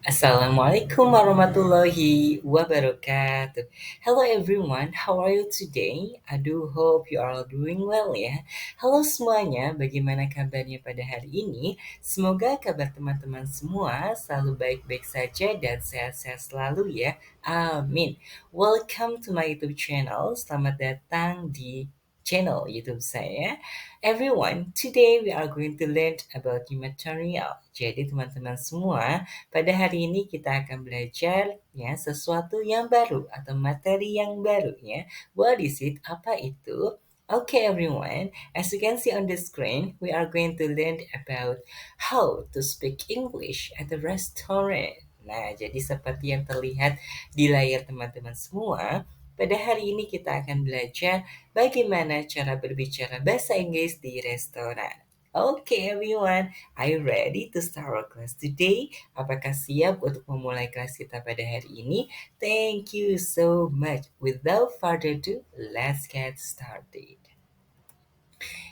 Assalamualaikum warahmatullahi wabarakatuh. Hello everyone, how are you today? I do hope you are all doing well ya. Halo semuanya, bagaimana kabarnya pada hari ini? Semoga kabar teman-teman semua selalu baik-baik saja dan sehat-sehat selalu ya. Amin. Welcome to my YouTube channel. Selamat datang di channel YouTube saya. Everyone, today we are going to learn about new material. Jadi teman-teman semua, pada hari ini kita akan belajar ya sesuatu yang baru atau materi yang baru ya. What is it? Apa itu? Okay everyone, as you can see on the screen, we are going to learn about how to speak English at a restaurant. Nah, jadi seperti yang terlihat di layar teman-teman semua, pada hari ini kita akan belajar bagaimana cara berbicara bahasa Inggris di restoran. Okay everyone, are you ready to start our class today? Apakah siap untuk memulai kelas kita pada hari ini? Thank you so much. Without further ado, let's get started.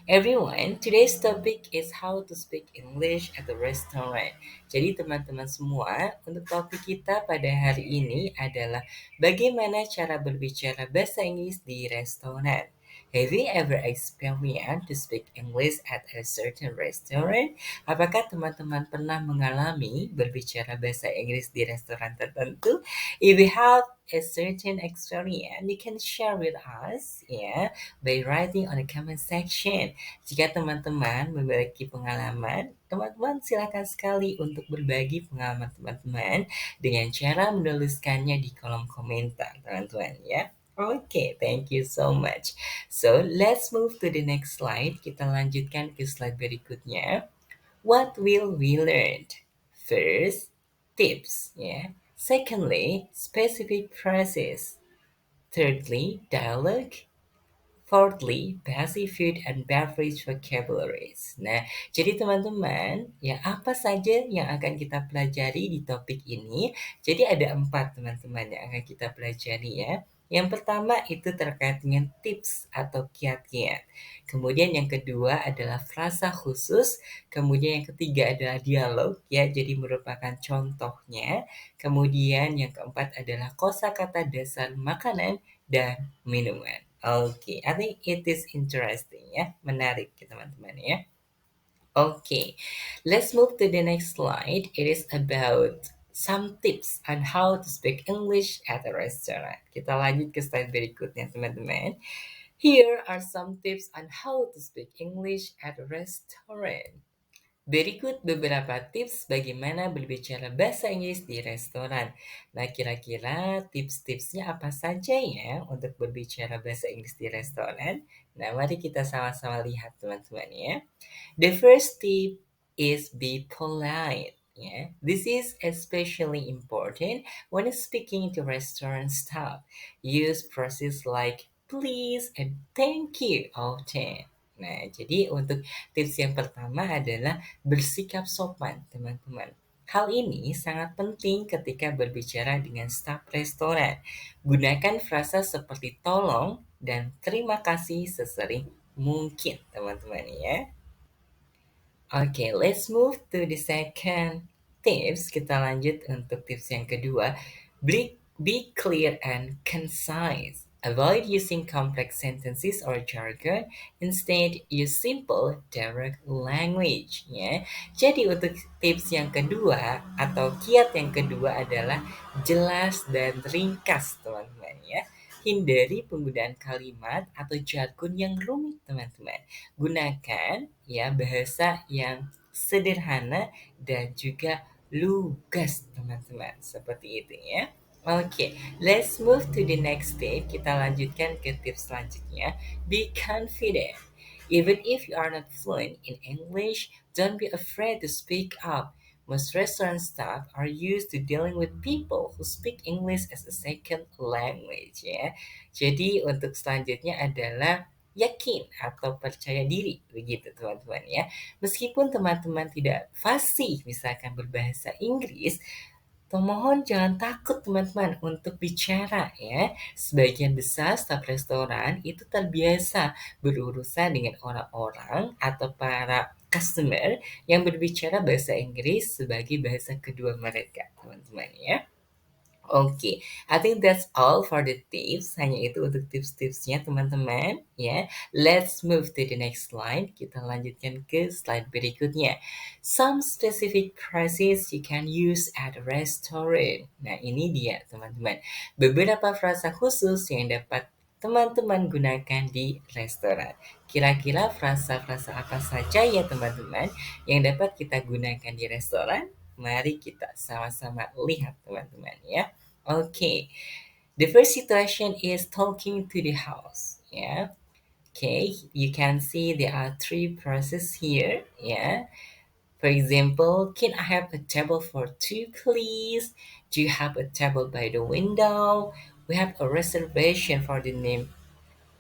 Everyone, today's topic is how to speak English at a restaurant. Jadi teman-teman semua, untuk topik kita pada hari ini adalah bagaimana cara berbicara bahasa Inggris di restoran. Have you ever experienced to speak English at a certain restaurant? Apakah teman-teman pernah mengalami berbicara bahasa Inggris di restoran tertentu? If you have a certain experience, you can share with us, ya, by writing on the comment section. Jika teman-teman memiliki pengalaman, teman-teman silakan sekali untuk berbagi pengalaman teman-teman dengan cara menuliskannya di kolom komentar, teman-teman ya. Okay, thank you so much. So, let's move to the next slide. Kita lanjutkan ke slide berikutnya. What will we learn? First, tips, ya. Secondly, specific phrases. Thirdly, dialogue. Fourthly, basic food and beverage vocabularies. Nah, jadi teman-teman, ya apa saja yang akan kita pelajari di topik ini? Jadi ada 4 teman-teman yang akan kita pelajari ya. Yang pertama itu terkait dengan tips atau kiat-kiat. Kemudian yang kedua adalah frasa khusus. Kemudian yang ketiga adalah dialog ya, jadi merupakan contohnya. Kemudian yang keempat adalah kosakata dasar makanan dan minuman. Oke, I think it is interesting ya, menarik ya teman-teman ya. Oke, let's move to the next slide. It is about some tips on how to speak English at a restaurant. Kita lanjut ke slide berikutnya teman-teman. Here are some tips on how to speak English at a restaurant. Berikut beberapa tips bagaimana berbicara bahasa Inggris di restoran. Nah, kira-kira tips-tipsnya apa saja ya untuk berbicara bahasa Inggris di restoran? Nah, mari kita sama-sama lihat teman-teman ya. The first tip is be polite. Yeah, this is especially important when speaking to restaurant staff. Use phrases like please and thank you often. Nah, jadi untuk tips yang pertama adalah bersikap sopan, teman-teman. Hal ini sangat penting ketika berbicara dengan staf restoran. Gunakan frasa seperti tolong dan terima kasih sesering mungkin, teman-teman ya. Oke, let's move to the second tips. Kita lanjut untuk tips yang kedua. Be clear and concise. Avoid using complex sentences or jargon. Instead, use simple, direct language. Ya. Jadi untuk tips yang kedua atau kiat yang kedua adalah jelas dan ringkas, teman-teman ya. Hindari penggunaan kalimat atau jargon yang rumit, teman-teman. Gunakan ya bahasa yang sederhana dan juga lugas, teman-teman. Seperti itu ya. Oke, let's move to the next step. Kita lanjutkan ke tips selanjutnya. Be confident. Even if you are not fluent in English, don't be afraid to speak up. Most restaurant staff are used to dealing with people who speak English as a second language ya. Jadi untuk selanjutnya adalah yakin atau percaya diri begitu teman-teman ya. Meskipun teman-teman tidak fasih misalkan berbahasa Inggris, mohon jangan takut teman-teman untuk bicara ya. Sebagian besar staf restoran itu terbiasa berurusan dengan orang-orang atau para customer yang berbicara bahasa Inggris sebagai bahasa kedua mereka, teman-teman ya. Oke, I think that's all for the tips. Hanya itu untuk tips-tipsnya teman-teman ya. Let's move to the next slide. Kita lanjutkan ke slide berikutnya. Some specific phrases you can use at a restaurant. Nah, ini dia teman-teman. Beberapa frasa khusus yang dapat teman-teman gunakan di restoran. Kira-kira frasa-frasa apa saja ya teman-teman yang dapat kita gunakan di restoran? Mari kita sama-sama lihat teman-teman ya. Okay, the first situation is talking to the house. Yeah. Okay, you can see there are three processes here. Yeah. For example, can I have a table for two, please? Do you have a table by the window? We have a reservation for the name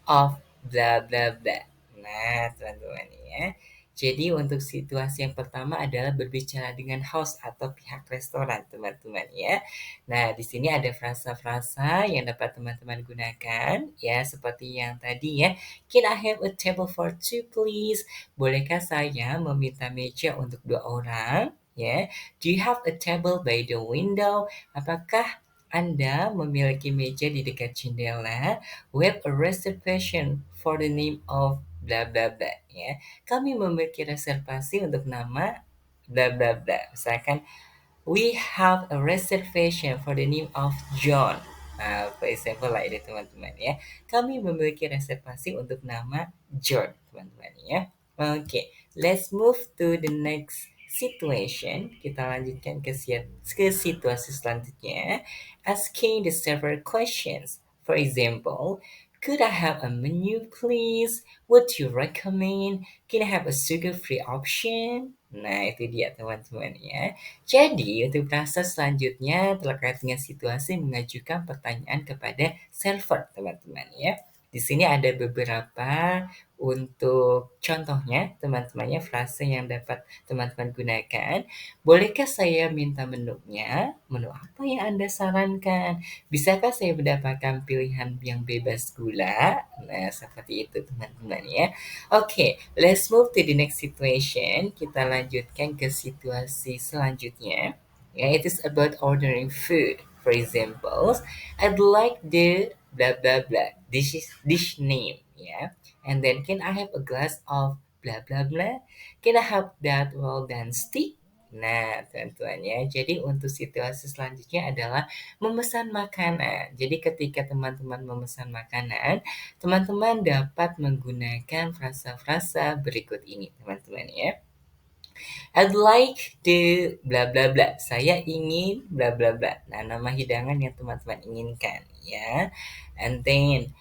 of bla bla bla. Nah, teman-teman ya. Jadi untuk situasi yang pertama adalah berbicara dengan host atau pihak restoran, teman-teman ya. Nah, di sini ada frasa-frasa yang dapat teman-teman gunakan ya, seperti yang tadi ya. Can I have a table for two, please? Bolehkah saya meminta meja untuk dua orang? Ya. Do you have a table by the window? Apakah anda memiliki meja di dekat jendela? We have a reservation for the name of bla bla bla ya. Kami memiliki reservasi untuk nama bla bla bla. Misalkan we have a reservation for the name of John. For example like itu teman-teman ya. Kami memiliki reservasi untuk nama John, teman-teman ya. Okay, let's move to the next situation. Kita lanjutkan ke situasi selanjutnya. Asking the several questions. For example, could I have a menu, please? Would you recommend? Can I have a sugar-free option? Nah, itu dia teman-teman ya. Jadi, untuk proses selanjutnya terkait dengan situasi mengajukan pertanyaan kepada server, teman-teman ya. Di sini ada beberapa untuk contohnya, teman-temannya frase yang dapat teman-teman gunakan. Bolehkah saya minta menunya? Menu apa yang Anda sarankan? Bisakah saya mendapatkan pilihan yang bebas gula? Nah, seperti itu teman-teman ya. Oke, let's move to the next situation. Kita lanjutkan ke situasi selanjutnya. Yeah, it is about ordering food. For example, I'd like the blah blah blah dish name. Yeah, and then can I have a glass of blah blah blah? Can I have that well done steak? Nah, teman-teman ya. Jadi untuk situasi selanjutnya adalah memesan makanan. Jadi ketika teman-teman memesan makanan, teman-teman dapat menggunakan frasa-frasa berikut ini, teman-teman ya. I'd like the bla bla bla. Saya ingin bla bla bla. Nah, nama hidangan yang teman-teman inginkan ya. And then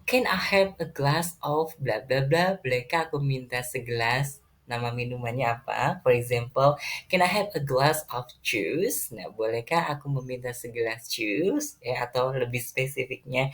can I have a glass of bla bla bla? Bolehkah aku minta segelas? Nama minumannya apa? For example, can I have a glass of juice? Nah, bolehkah aku meminta segelas jus? Ya, atau lebih spesifiknya,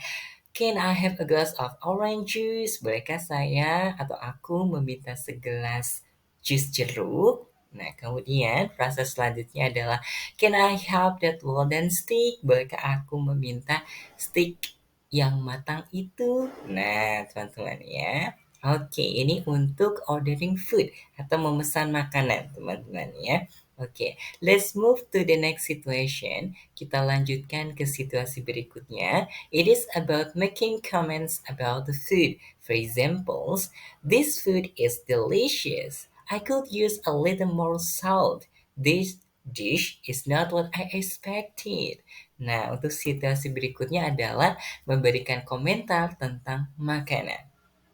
can I have a glass of orange juice? Bolehkah saya atau aku meminta segelas jus jeruk? Nah, kemudian frasa selanjutnya adalah can I have that well done steak? Bolehkah aku meminta steak yang matang itu? Nah, teman-teman ya. Oke, ini untuk ordering food atau memesan makanan, teman-teman ya. Oke, let's move to the next situation. Kita lanjutkan ke situasi berikutnya. It is about making comments about the food. For examples, this food is delicious. I could use a little more salt. This dish is not what I expected. Nah, untuk situasi berikutnya adalah memberikan komentar tentang makanan.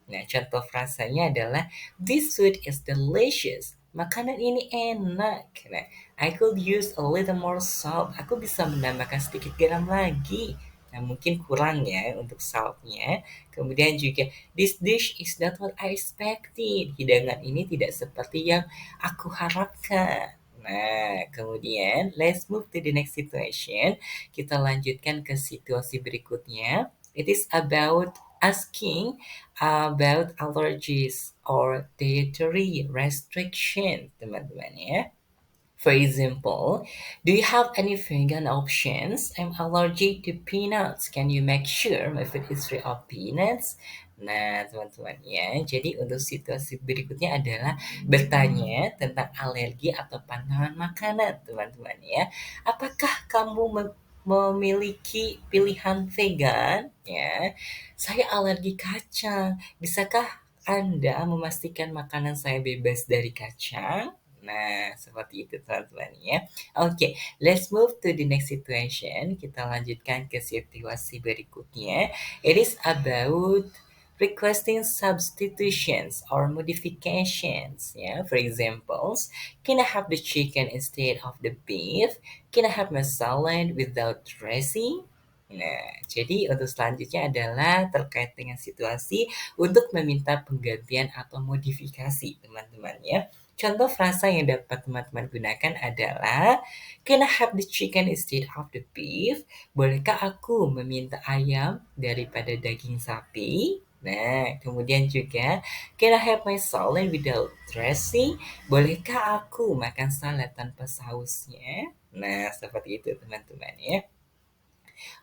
Nah, contoh frasanya adalah this food is delicious. Makanan ini enak. Nah, I could use a little more salt. Aku bisa menambahkan sedikit garam lagi. Nah, mungkin kurang ya untuk saltnya. Kemudian juga, this dish is not what I expected. Hidangan ini tidak seperti yang aku harapkan. Nah, kemudian let's move to the next situation. Kita lanjutkan ke situasi berikutnya. It is about asking about allergies or dietary restriction, teman-teman ya. For example, do you have any vegan options? I'm allergic to peanuts. Can you make sure my food is free of peanuts? Nah, teman-teman ya, jadi untuk situasi berikutnya adalah bertanya tentang alergi atau pantangan makanan, teman-teman ya. Apakah kamu memiliki pilihan vegan? Ya, saya alergi kacang. Bisakah Anda memastikan makanan saya bebas dari kacang? Nah, seperti itu teman-teman ya. Oke, let's move to the next situation. Kita lanjutkan ke situasi berikutnya. It is about requesting substitutions or modifications. Yeah, for examples, can I have the chicken instead of the beef? Can I have my salad without dressing? Nah, jadi untuk selanjutnya adalah terkait dengan situasi untuk meminta penggantian atau modifikasi, teman-teman ya. Contoh frasa yang dapat teman-teman gunakan adalah can I have the chicken instead of the beef? Bolehkah aku meminta ayam daripada daging sapi? Nah, kemudian juga can I have my salad without dressing? Bolehkah aku makan salad tanpa sausnya? Nah, seperti itu teman-teman ya.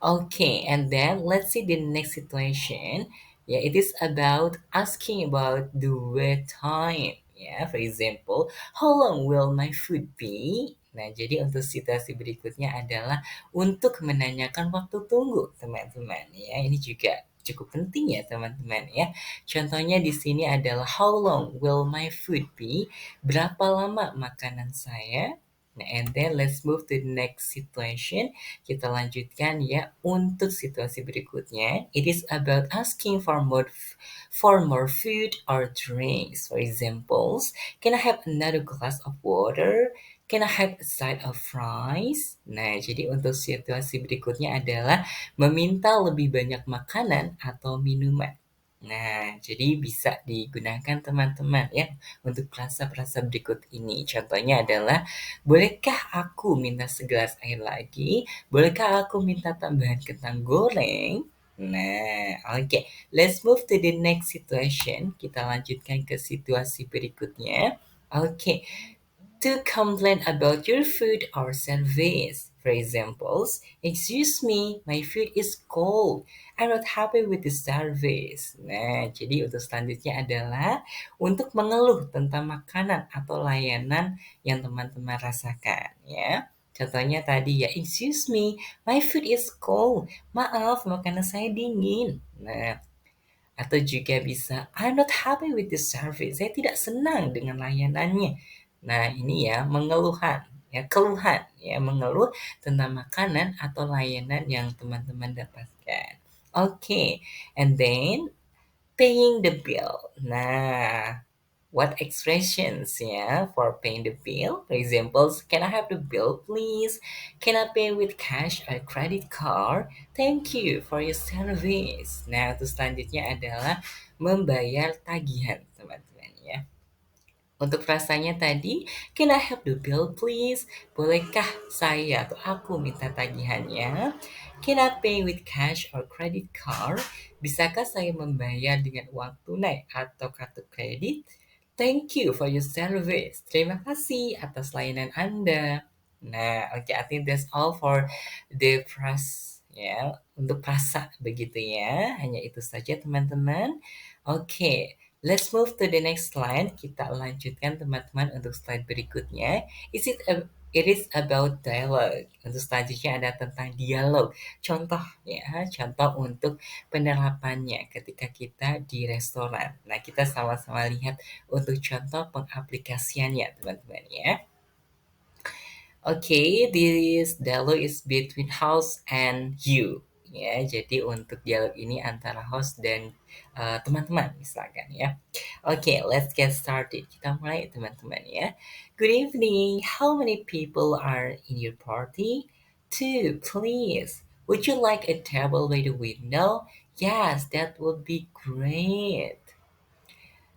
Okay, and then let's see the next situation. Yeah, it is about asking about the wait time. Yeah, for example, how long will my food be? Nah, jadi untuk situasi berikutnya adalah untuk menanyakan waktu tunggu, teman-teman. Ya, ini juga cukup penting ya, teman-teman ya. Contohnya di sini adalah how long will my food be? Berapa lama makanan saya? Nah, and then let's move to the next situation. Kita lanjutkan ya untuk situasi berikutnya. It is about asking for more food or drinks. For examples, can I have another glass of water? Can I have a side of fries? Nah, jadi untuk situasi berikutnya adalah meminta lebih banyak makanan atau minuman. Nah, jadi bisa digunakan teman-teman ya untuk frasa-frasa berikut ini. Contohnya adalah, bolehkah aku minta segelas air lagi? Bolehkah aku minta tambahan kentang goreng? Nah, oke. Let's move to the next situation. Kita lanjutkan ke situasi berikutnya. Oke, to complain about your food or service. For examples, excuse me, my food is cold. I'm not happy with the service. Nah, jadi untuk selanjutnya adalah untuk mengeluh tentang makanan atau layanan yang teman-teman rasakan ya. Contohnya tadi ya, excuse me, my food is cold. Maaf, makanan saya dingin. Nah, atau juga bisa, I'm not happy with the service. Saya tidak senang dengan layanannya. Nah, ini ya mengeluhan, ya keluhan, ya mengeluh tentang makanan atau layanan yang teman-teman dapatkan. Oke, and then paying the bill. Nah, what expressions ya for paying the bill? For example, can I have the bill please? Can I pay with cash or credit card? Thank you for your service. Nah, terus selanjutnya adalah membayar tagihan, teman-teman ya. Untuk frasanya tadi, can I have the bill please? Bolehkah saya atau aku minta tagihannya? Can I pay with cash or credit card? Bisakah saya membayar dengan uang tunai atau kartu kredit? Thank you for your service. Terima kasih atas layanan Anda. Nah, oke, I think that's all for the phrase ya. Untuk frasa begitu ya. Hanya itu saja teman-teman. Oke. Let's move to the next slide. Kita lanjutkan teman-teman untuk slide berikutnya. It is about dialogue. Untuk selanjutnya ada tentang dialog. Contoh ya, contoh untuk penerapannya ketika kita di restoran. Nah, kita sama-sama lihat untuk contoh pengaplikasiannya teman-teman ya. Okay, this dialogue is between host and you. Ya, jadi untuk dialog ini antara host dan teman-teman misalkan ya. Okay, let's get started. Kita mulai teman-teman ya. Good evening. How many people are in your party? Two, please. Would you like a table by the window? Yes, that would be great.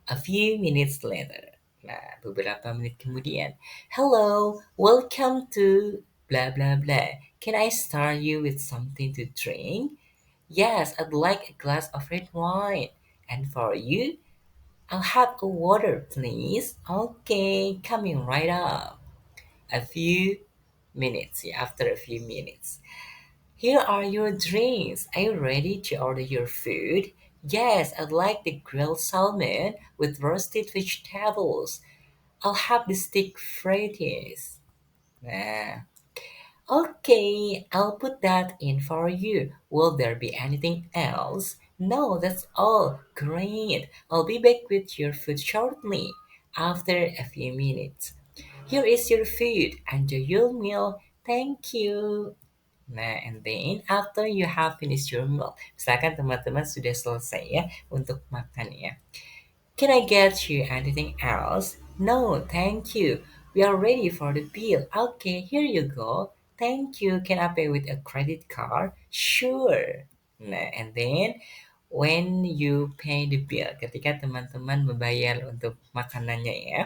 A few minutes later. Nah, beberapa menit kemudian. Hello, welcome to blah blah blah. Can I start you with something to drink? Yes, I'd like a glass of red wine. And for you, I'll have a water, please. Okay, coming right up. A few minutes, yeah, after a few minutes. Here are your drinks. Are you ready to order your food? Yes, I'd like the grilled salmon with roasted vegetables. I'll have the steak frites. Nah. Okay, I'll put that in for you. Will there be anything else? No, that's all. Great. I'll be back with your food shortly. After a few minutes. Here is your food. Enjoy your meal. Thank you. Nah, and then after you have finished your meal, misalkan teman-teman sudah selesai ya untuk makan ya. Can I get you anything else? No, thank you. We are ready for the bill. Okay, here you go. Thank you. Can I pay with a credit card? Sure. Nah, and then when you pay the bill, ketika teman-teman membayar untuk makanannya ya.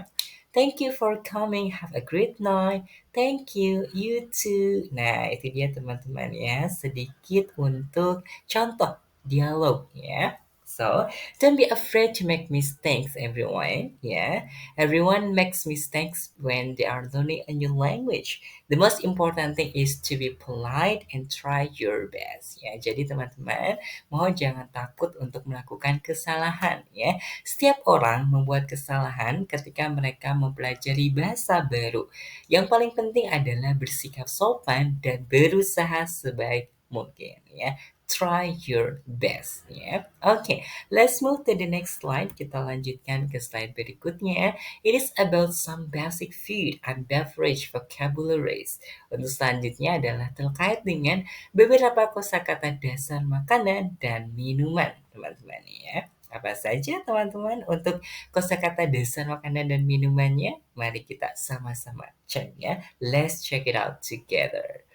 Thank you for coming. Have a great night. Thank you. You too. Nah, itu dia teman-teman ya. Sedikit untuk contoh dialog ya. So, don't be afraid to make mistakes, everyone. Yeah, everyone makes mistakes when they are learning a new language. The most important thing is to be polite and try your best. Ya, jadi teman-teman, mohon jangan takut untuk melakukan kesalahan. Ya, setiap orang membuat kesalahan ketika mereka mempelajari bahasa baru. Yang paling penting adalah bersikap sopan dan berusaha sebaik mungkin. Ya, try your best. Ya, oke. Let's move to the next slide. Kita lanjutkan ke slide berikutnya. It is about some basic food and beverage vocabularies. Untuk selanjutnya adalah terkait dengan beberapa kosakata dasar makanan dan minuman, teman-teman ya. Apa saja teman-teman untuk kosakata dasar makanan dan minumannya? Mari kita sama-sama cek ya. Let's check it out together.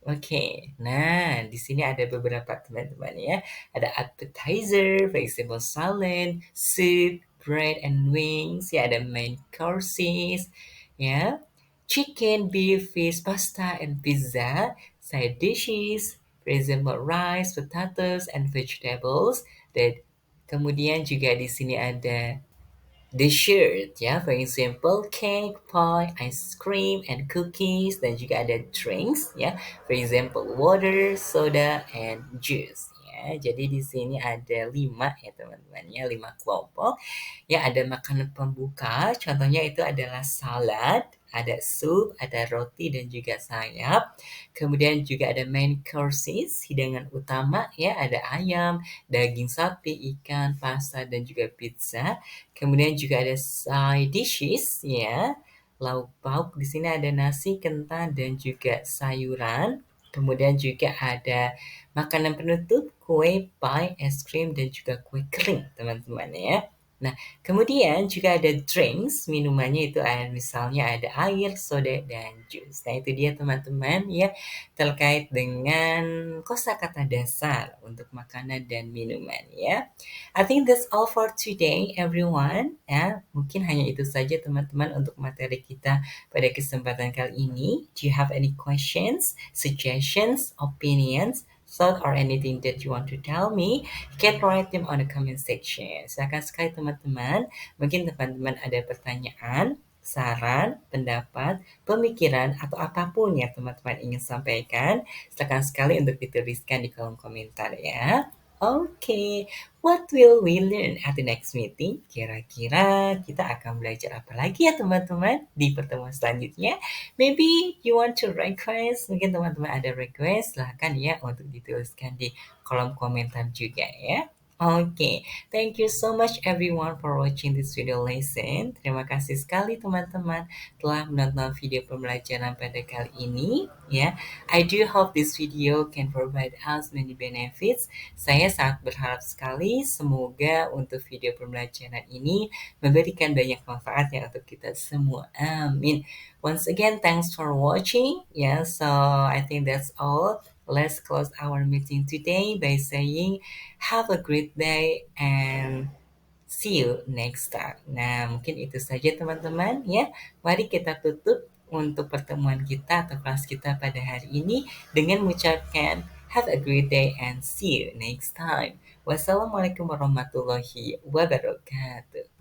Oke, nah di sini ada beberapa teman-teman ya. Ada appetizer, for example salad, soup, bread and wings. Ya ada main courses, ya. Chicken, beef, fish, pasta, and pizza. Side dishes, for example rice, potatoes, and vegetables. Dan kemudian juga di sini ada dessert ya, for example cake, pie, ice cream, and cookies, dan juga ada drinks ya, for example water, soda, and juice ya. Jadi di sini ada 5 ya teman-teman ya, 5 kelompok. Ya ada makanan pembuka, contohnya itu adalah salad, ada sup, ada roti dan juga sayap. Kemudian juga ada main courses, hidangan utama ya, ada ayam, daging sapi, ikan, pasta dan juga pizza. Kemudian juga ada side dishes ya. Lauk pauk di sini ada nasi, kentang dan juga sayuran. Kemudian juga ada makanan penutup, kue, pie, es krim dan juga kue kering, teman-teman ya. Nah, kemudian juga ada drinks, minumannya itu ada misalnya ada air, soda, dan jus. Nah, itu dia teman-teman ya terkait dengan kosakata dasar untuk makanan dan minuman ya. I think that's all for today everyone. Ya, mungkin hanya itu saja teman-teman untuk materi kita pada kesempatan kali ini. Do you have any questions, suggestions, opinions, thought or anything that you want to tell me? You can write them on the comment section. Silakan sekali teman-teman. Mungkin teman-teman ada pertanyaan, saran, pendapat, pemikiran, atau apapun yang teman-teman ingin sampaikan, silakan sekali untuk dituliskan di kolom komentar ya. Oke, what will we learn at the next meeting? Kira-kira kita akan belajar apa lagi ya teman-teman di pertemuan selanjutnya? Maybe you want to request, mungkin teman-teman ada request, silahkan ya untuk dituliskan di kolom komentar juga ya. Oke, thank you so much everyone for watching this video lesson. Terima kasih sekali teman-teman telah menonton video pembelajaran pada kali ini ya. I do hope this video can provide us many benefits. Saya sangat berharap sekali semoga untuk video pembelajaran ini memberikan banyak manfaatnya untuk kita semua. Amin. Once again, thanks for watching. Yeah, so I think that's all. Let's close our meeting today by saying have a great day and see you next time. Nah, mungkin itu saja teman-teman ya. Mari kita tutup untuk pertemuan kita atau kelas kita pada hari ini dengan mengucapkan have a great day and see you next time. Wassalamualaikum warahmatullahi wabarakatuh.